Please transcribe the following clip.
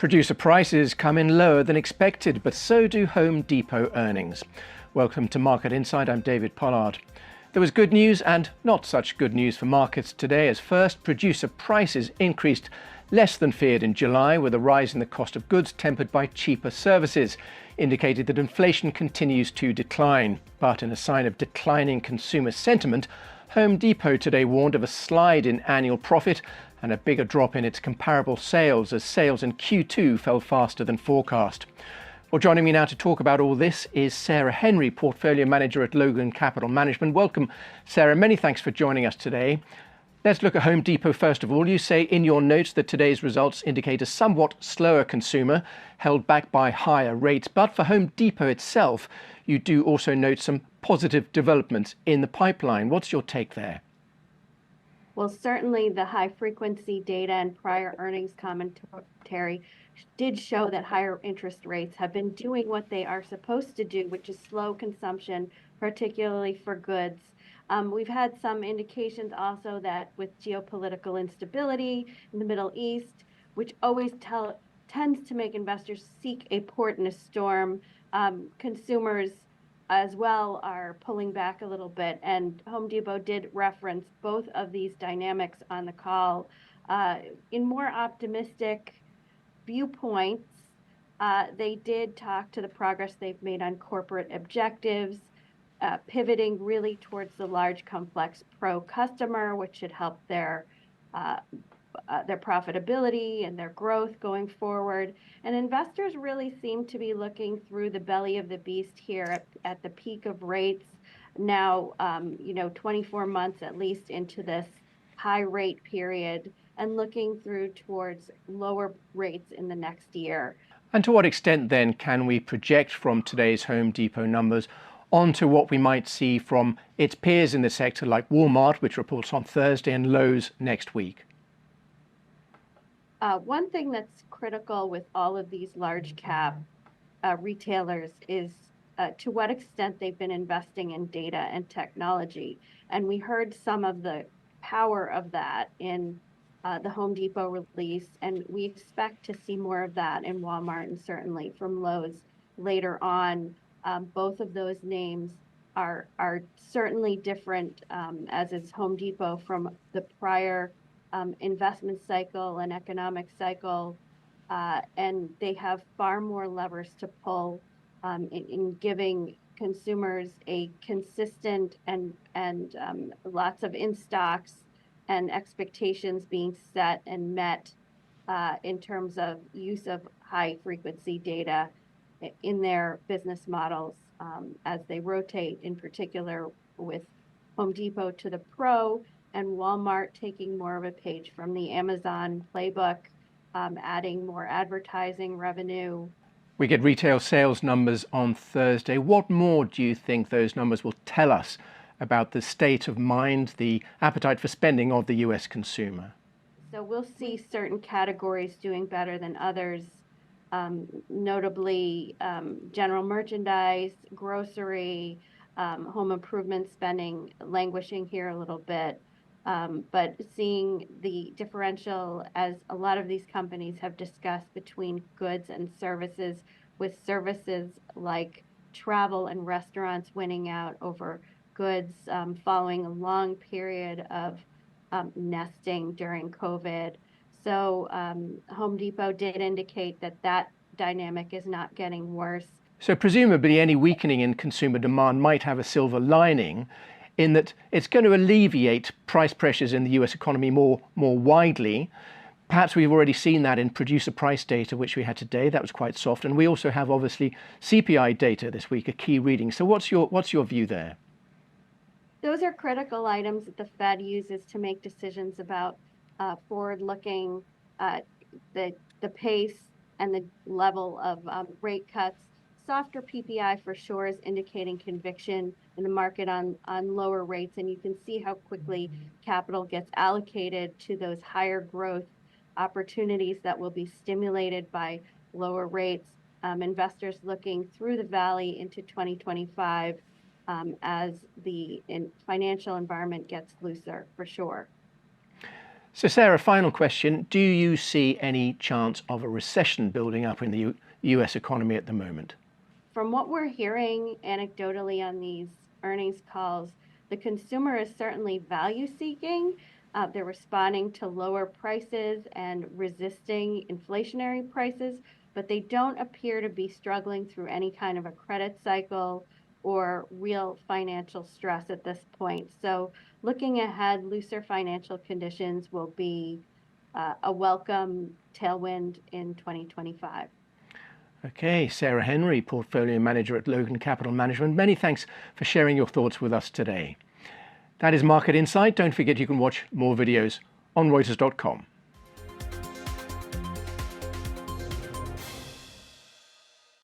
Producer prices come in lower than expected, but so do Home Depot earnings. Welcome to Market Insight. I'm David Pollard. There was good news and not such good news for markets today, as first, producer prices increased less than feared in July, with a rise in the cost of goods tempered by cheaper services, indicated that inflation continues to decline. But in a sign of declining consumer sentiment, Home Depot today warned of a slide in annual profit and a bigger drop in its comparable sales, as sales in Q2 fell faster than forecast. Well, joining me now to talk about all this is Sarah Henry, Portfolio Manager at Logan Capital Management. Welcome, Sarah. Many thanks for joining us today. Let's look at Home Depot first of all. You say in your notes that today's results indicate a somewhat slower consumer, held back by higher rates. But for Home Depot itself, you do also note some positive developments in the pipeline. What's your take there? Well, certainly the high frequency data and prior earnings commentary did show that higher interest rates have been doing what they are supposed to do, which is slow consumption, particularly for goods. We've had some indications also that with geopolitical instability in the Middle East, which always tends to make investors seek a port in a storm, consumers as well are pulling back a little bit, and Home Depot did reference both of these dynamics on the call. In more optimistic viewpoints, they did talk to the progress they've made on corporate objectives, pivoting really towards the large complex pro customer, which should help their profitability and their growth going forward. And investors really seem to be looking through the belly of the beast here at the peak of rates now, 24 months at least into this high rate period, and looking through towards lower rates in the next year. And to what extent then can we project from today's Home Depot numbers onto what we might see from its peers in the sector like Walmart, which reports on Thursday, and Lowe's next week? One thing that's critical with all of these large cap retailers is to what extent they've been investing in data and technology. And we heard some of the power of that in the Home Depot release, and we expect to see more of that in Walmart and certainly from Lowe's later on. Both of those names are certainly different, as is Home Depot, from the prior investment cycle and economic cycle, and they have far more levers to pull in giving consumers a consistent and lots of in-stocks and expectations being set and met in terms of use of high-frequency data in their business models as they rotate, in particular with Home Depot to the pro, and Walmart taking more of a page from the Amazon playbook, adding more advertising revenue. We get retail sales numbers on Thursday. What more do you think those numbers will tell us about the state of mind, the appetite for spending of the US consumer? So we'll see certain categories doing better than others, notably general merchandise, grocery, home improvement spending languishing here a little bit. But seeing the differential, as a lot of these companies have discussed, between goods and services, with services like travel and restaurants winning out over goods following a long period of nesting during COVID. So Home Depot did indicate that dynamic is not getting worse. So presumably any weakening in consumer demand might have a silver lining, in that it's going to alleviate price pressures in the US economy more widely. Perhaps we've already seen that in producer price data, which we had today. That was quite soft. And we also have, obviously, CPI data this week, a key reading. So what's your view there? Those are critical items that the Fed uses to make decisions about forward-looking, the pace and the level of rate cuts. Softer PPI for sure is indicating conviction in the market on lower rates, and you can see how quickly capital gets allocated to those higher growth opportunities that will be stimulated by lower rates. Investors looking through the valley into 2025 as the financial environment gets looser, for sure. So Sarah, final question. Do you see any chance of a recession building up in the US economy at the moment? From what we're hearing anecdotally on these earnings calls, the consumer is certainly value seeking. They're responding to lower prices and resisting inflationary prices, but they don't appear to be struggling through any kind of a credit cycle or real financial stress at this point. So looking ahead, looser financial conditions will be a welcome tailwind in 2025. Okay, Sarah Henry, Portfolio Manager at Logan Capital Management. Many thanks for sharing your thoughts with us today. That is Market Insight. Don't forget you can watch more videos on Reuters.com.